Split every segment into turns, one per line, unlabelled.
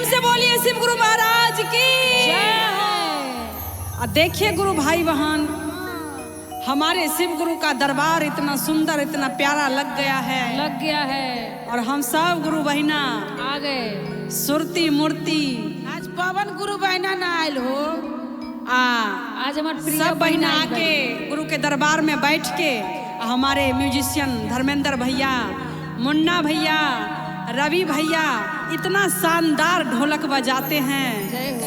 प्रेम से बोलिए शिव गुरु महाराज की देखिए गुरु भाई बहन, हमारे शिव गुरु का दरबार इतना सुंदर इतना प्यारा लग गया है और हम सब गुरु बहिना
आ गए।
सुरती मूर्ति
आज पवन गुरु बहना ना आयल हो। आज हमारे
सब बहिना आके गुरु के दरबार में बैठ के हमारे म्यूजिशियन धर्मेंद्र भैया, मुन्ना भैया, रवि भैया इतना शानदार ढोलक बजाते हैं।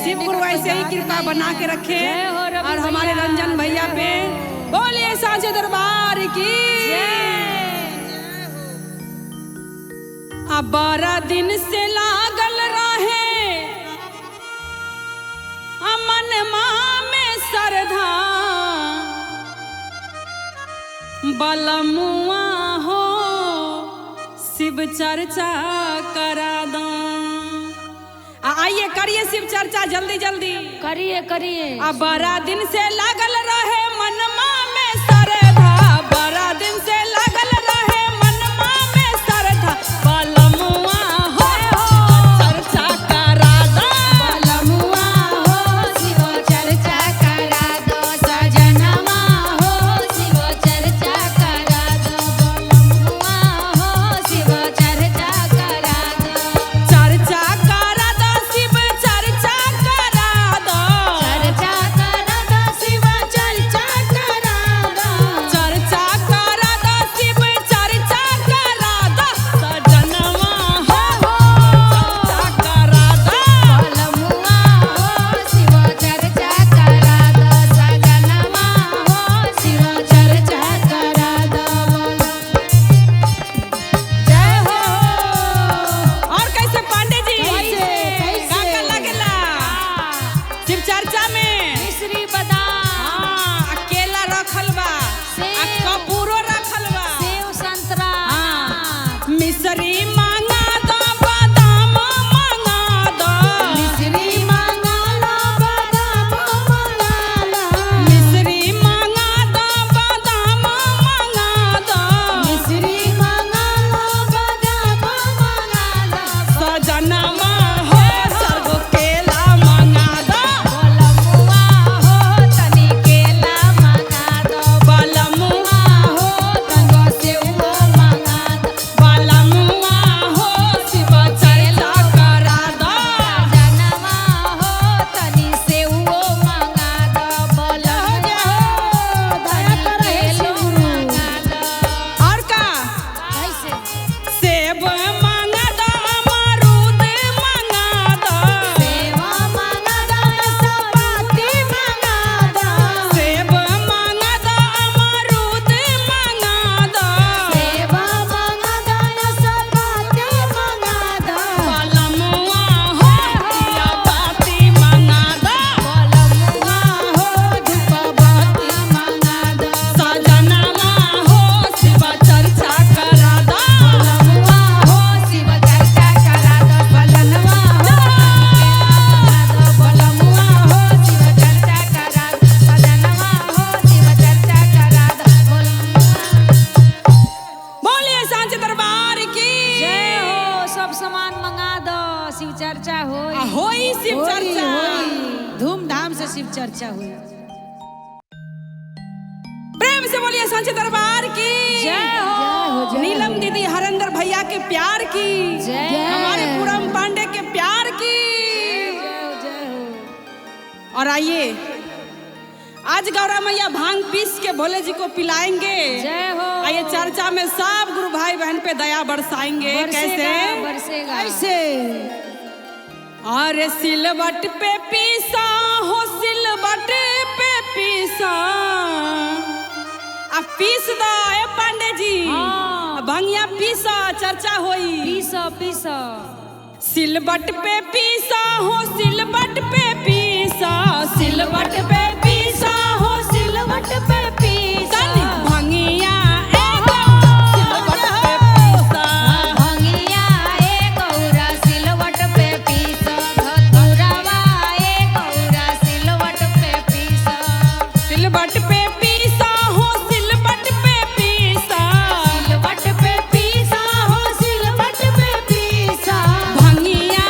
शिव गुरु ऐसे ही कृपा बना के रखे और हमारे रंजन भैया पे बोलिए साँचे दरबार की। अब 12 दिन से लागल रहे अमन माँ में श्रद्धा, बलमुआ हो शिव चर्चा करा दो। आइए करिए शिव चर्चा जल्दी जल्दी
करिए।
अब 12 दिन से लागल रहे मनमा में श्रद्धा, 12 दिन से लागल रहे मनमा में श्रद्धा, बलमुआ हो चर्चा करा दो।
बलमुआ हो शिव चर्चा करा दो, सजनवा हो शिव चर्चा करा दो, बलमुआ हो शिव चर्चा करा दो।
चर्चा करा दो शिव चर्चा करा दो,
चर्चा करा दो शिव चर्चा करा दो,
चर्चा करा दो शिव चर्चा करा दो, सजनवा हो चर्चा करा दो।
बलमुआ हो शिव चर्चा करा दो, सजनवा हो शिव चर्चा करा दो। जय हो।
और कैसे पांडे जी
कैसे?
का लगेला शिव चर्चा में
मिश्री बादाम,
अकेला रखल बा
सेब,
कपूरो रखल बा,
सेव संतरा,
मिश्री मांगा दो बादाम मांगा दो,
मिश्री मांगा लो बादाम मांगा लो,
मिश्री मांगा दो बादाम मांगा दो,
मिश्री मांगा लो बादाम मांगा लो।
सजनवा हो सर्व केला मांगा दो,
बलमुआ हो तनी केला मांगा दो,
बलमुआ
हो तंगो सेव मांगा दो,
बलमुआ हो शिव चर्चा करा दो।
जनवा हो तनी सेव मांगा दो, बलमुआ हो तनी केलो मांगा दो।
और का
कैसे?
सेब मांगा दो अमरूद मांगा दो,
सेवा मांगा दो सपाती मांगा दो,
सेब मांगा दो अमरूद मांगा दो,
सेवा मांगा दो सपाती मांगा दो,
बलमुआ हो दिया बाती मांगा दो,
बलमुआ हो धूपबत्ती मांगा दो,
सजनवा हो शिव चर्चा करा दो,
बलमुआ हो शिव चर्चा करा दो, बलनवा हो बलमुआ हो शिव चर्चा करा दो, बलनवा हो शिव चर्चा करा दो,
बोलिए सांचे दरबार की
जय हो। सब सामान मंगा दो, शिव चर्चा होई
होई शिव चर्चा।
धूमधाम से शिव चर्चा हुई।
प्रेम से बोलिए सांचे दरबार की
जय हो।
नीलम दीदी हरेंद्र भैया के प्यार की,
जय।
हमारे पूरम पांडे के प्यार की। और आइए आज गौरा मैया भांग पीस के भोले जी को पिलाएंगे।
जय हो।
आइए चर्चा में सब गुरु भाई बहन पे दया बरसाएंगे। कैसे
बरसेगा ऐसे।
अरे सिलवट पे पीसा हो सिलवट पे पीसा, अब पीस दो ए पांडे जी, भंगिया पीसा चर्चा होई।
पीसा
सिलवट पे पीसा हो सिलवट पे पीसा, सिलवट पे पीसा हो सिलवट पे पीसा, भंगिया सिलवट पे पीसा,
भंगिया एक औरा सिलवट पे पीसा, धतुरवा एक औरा सिलवट पे पीसा,
सिलवट पे पीसा हो सिलवट पे पीसा,
सिलवट पे पीसा हो सिलवट पे पीसा,
भंगिया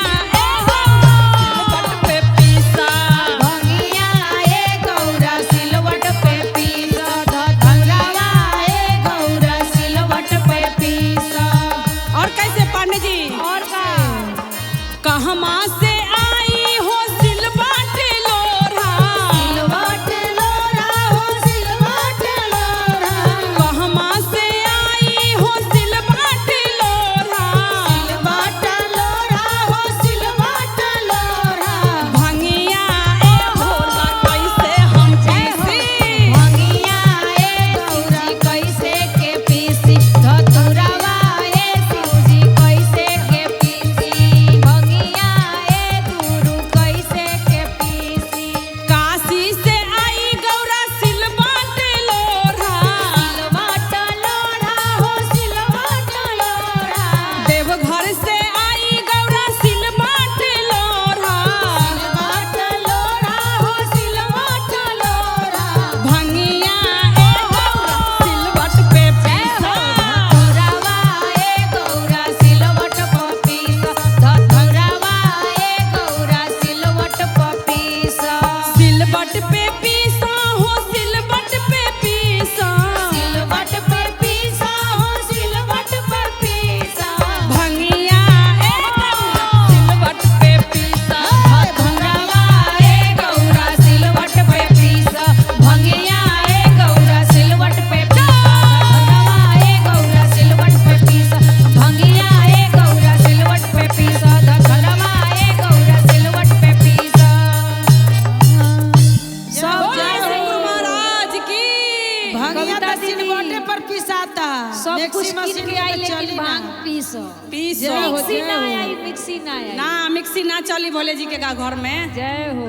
सौ।
मिक्सी ना आई, मिक्सी ना आई।
ना मिक्सी ना चली भोले जी के घर में।
जय हो।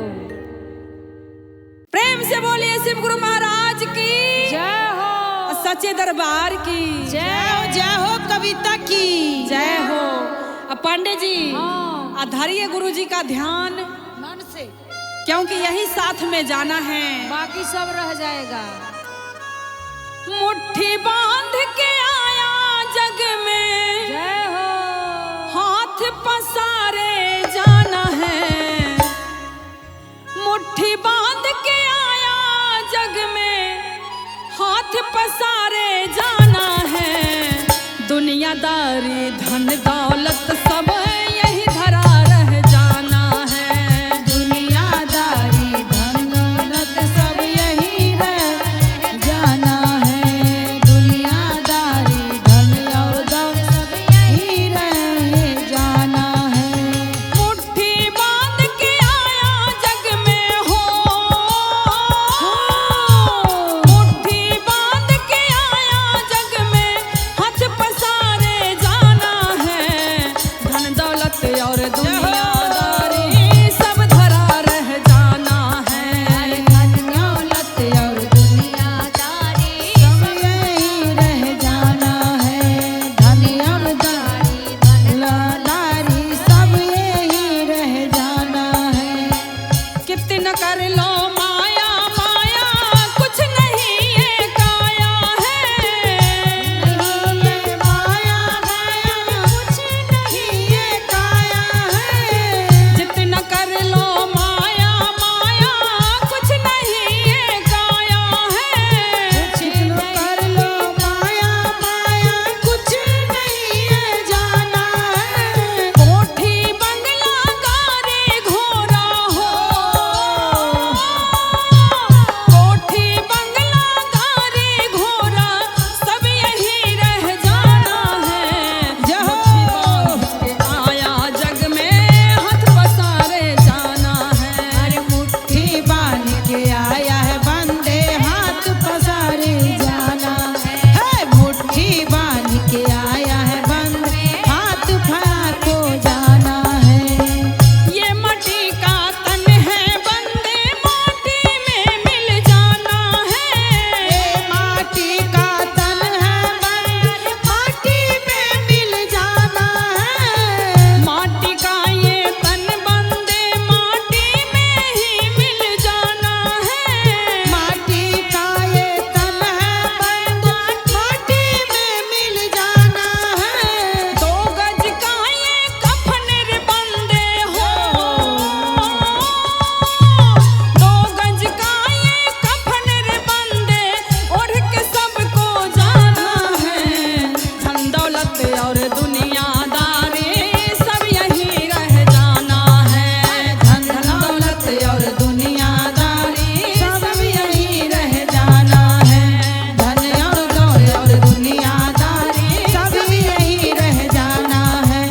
प्रेम से बोलिए शिव गुरु महाराज की
जय हो।
सच्चे दरबार की
जय हो
कविता की
जय हो। अब पांडे जी
हाँ।
धरिए गुरु जी का ध्यान
मन से,
क्योंकि यही साथ में जाना है,
बाकी सब रह जाएगा।
मुट्ठी बांध के आया जग में,
जय हो।
हाथ पसारे जाना है। मुट्ठी बांध के आया जग में, हाथ पसारे जाना है। दुनियादारी धन दौलत सब यही धरा रह जाना है।
दुनियादारी धन दौलत सब यही रह जाना है। दुनियादारी धन और दौलत सब यही रह जाना है।
मुट्ठी बांध के आया जग में हो, मुट्ठी बांध के आया जग में, हाथ पसारे जाना है। धन दौलत और दुनियादारी सब धरा रह जाना है।
धन दौलत और दुनियादारी सब यही रह जाना है। धन और दौलत सब यही रह जाना है।
कितना कर लो माया माया, कुछ नहीं ये काया है।
माया माया कुछ नहीं ये काया है।
जितना कर लो माया माया, कुछ नहीं ये काया है।
जितना कर लो माया माया कुछ नहीं ये जाना है।
कोठी बंगला गाड़ी घोड़ा हो, कोठी बंगला गाड़ी घोड़ा सब यही रह जाना है। मुट्ठी बांध के आया जग में, हाथ पसारे जाना है।
अरे मुट्ठी बांध के आया है बंदे, हाथ पसारे जाना है। मुट्ठी बांध के आया है बंदे, हाथ फाको जाना है।
ये माटी का तन है बंदे, माटी में मिल जाना है।
ये माटी का तन है बंदे, माटी में मिल जाना है।
माटी का ये तन बंदे, माटी में ही मिल जाना है।
माटी का ये तन है बंदे, माटी में मिल जाना है।
2 गज का ये कफन रे बंदे हो, 2 गज का ये कफन रे बंदे, ओढ़ के सबको जाना है। धन दौलत और दुनियादारी सब यही रह जाना है।
धन दौलत और दुनियादारी सब यही रह जाना है। धन और दौलत और दुनियादारी सब यही रह जाना है।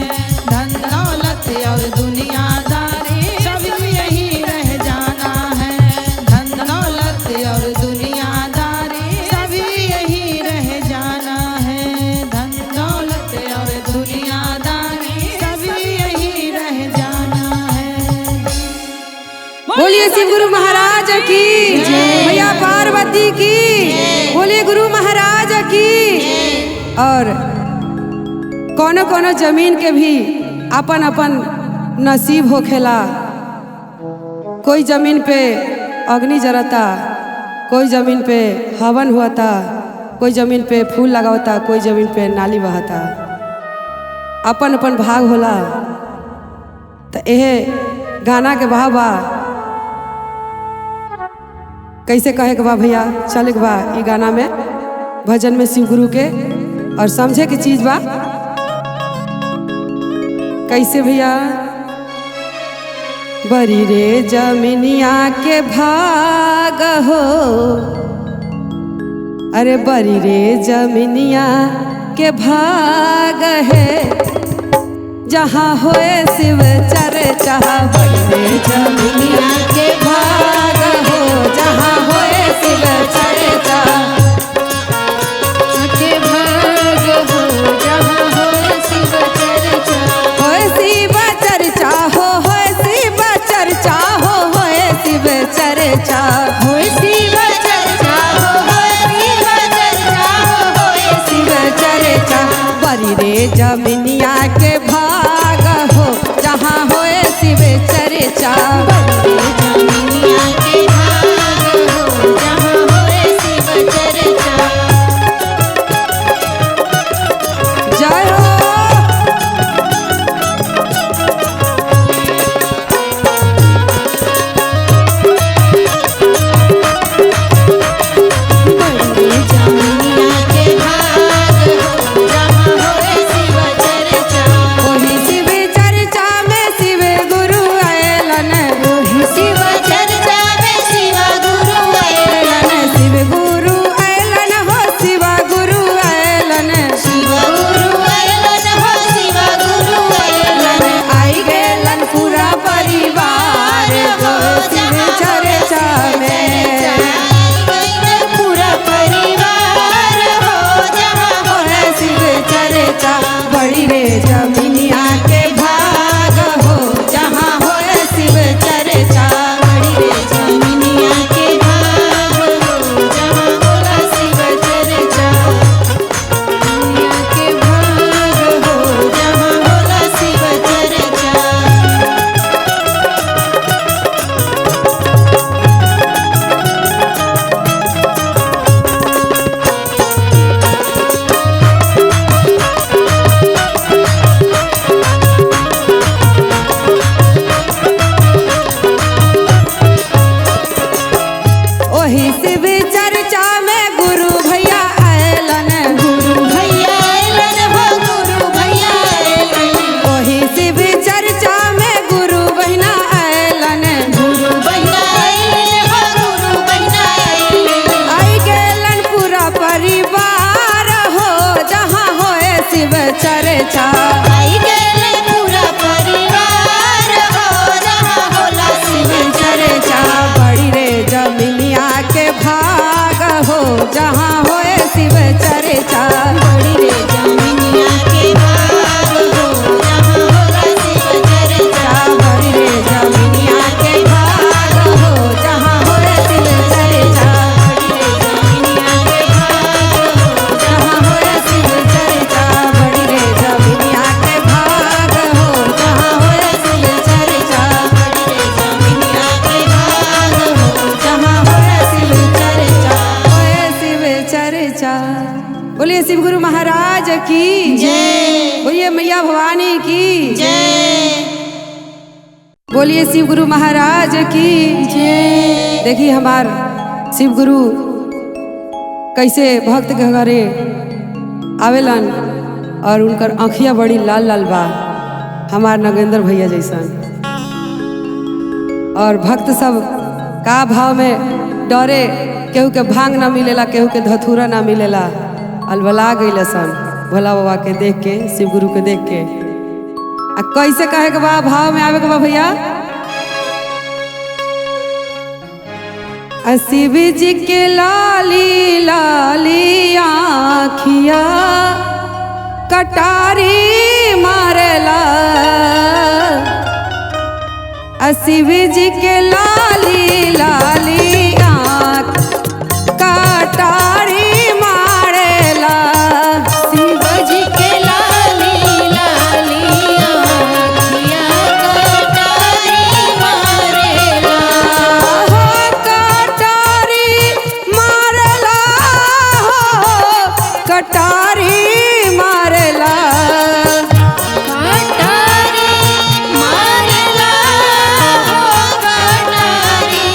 धन दौलत और दुनियादारी सब यही रह जाना है। धन दौलत और दुनियादारी सब यही रह जाना है। धन दौलत और दुनियादारी सब यही रह जाना है।
बोलिए शिव गुरु महाराज की भैया पार्वती की, बोलिए गुरु महाराज की। और कोनो कोनो जमीन के भी अपन अपन नसीब होखेला। कोई जमीन पे अग्नि जरता, कोई जमीन पे हवन हुआता, कोई जमीन पे फूल लगावता, कोई जमीन पे नाली बहता। अपन अपन भाग होला। तो एहे गाना के भाव बा, कैसे कहे के बा भैया, चले के बा ई गाना में, भजन में शिव गुरु के। और समझे की चीज बा कैसे भैया। बरी रे जमीनिया के भाग हो, अरे बरी रे जमीनिया के भाग है। जहाँ होए शिव चर्चा, बरी रे जमीनिया के भाग हो। जहाँ होए शिव चर्चा
के भाग हो, जहाँ हो शिव चर्चा।
चर्चा
होए शिव चर्चा होए शिव चर्चा होए
शिव चर्चा बड़ी रे जमीनिया के भाग हो जहाँ होए शिव चर्चा
जमीनिया के भाग हो जहाँ होए शिव चर्चा।
जय हो
बड़ी जमीनिया के भाग हो जहाँ होए शिव चर्चा।
वही शिव चर्चा में शिव गुरु आयलन
वही शिव चर्चा में शिव गुरु आयलन
शिव गुरु आयलन हो शिव गुरु आयलन
शिव गुरु आयलन हो शिव गुरु आयलन
आई गेलन पूरा परिवार हो शिव चर्चा में
पूरा परिवार हो जहाँ
होए शिव चर्चा बड़ी रे जमीनिया के भाग हो जहाँ होए शिव चर्चा
बड़ी रे जमीनिया के भाग हो जहाँ होला शिव चर्चा। जमीनिया के भाग हो जहाँ होला शिव चर्चा।
ओही शिव चर्चा में गुरु भैया आयलन
गुरु भैया आयलन हो गुरु भैया आयलन
ओही शिव चर्चा में गुरु बहिना आयलन
गुरु बहिना आयलन हो गुरु बहिना आयलन
आई गेलन पूरा परिवार हो जहाँ होए शिव चर्चा
आई गेलन पूरा परिवार हो जहाँ होला शिव
चर्चा बड़ी रे जमीनिया के भाग हो जहाँ होए शिव चर्चा
बड़ी रे जमीनिया के भाग हो जहाँ होला शिव चर्चा।
बड़ी रे जमीनिया के भाग हो जहाँ होए शिव चर्चा
बड़ी रे जमीनिया के भाग हो जहाँ होला शिव चर्चा।
बड़ी रे जमीनिया के भाग हो जहाँ होए शिव चर्चा
बड़ी रे जमीनिया के भाग हो जहाँ होला शिव चर्चा।
होए शिव चर्चा बोलिए शिव गुरु महाराज की
जय
बोलिए मैया भवानी की
जय
बोलिए शिव गुरु महाराज की
जय।
देखिए हमार शिव गुरु कैसे भक्त के घरे आवेलन और उनकर आँखिया बड़ी लाल लाल बा हमार नगेंद्र भैया जैसन और भक्त सब का भाव में डरे केहू के भांग ना मिलेला केहू के धथुरा ना मिलेला अलबला गइल सन भोला बाबा के देख के शिव गुरु के देख के आ कैसे कहे के बा भाव में आवे के बा भैया शिव जी के लाली लाली आँखिया कटारी मारेला शिव जी के लाली लाली आँख कटारी मारेला
शिव जी के लाली लाली आँखियाँ कटारी मारेला
हो कटारी मारेला हो कटारी मारेला
कटारी मारेला हो कटारी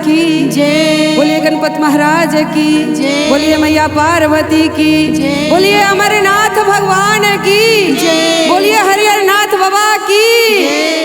की
जय।
बोलिए गणपत महाराज की
जय।
बोलिए मैया पार्वती की
जय।
बोलिए अमरनाथ भगवान की
जय।
बोलिए हरिहर नाथ बाबा की
जय।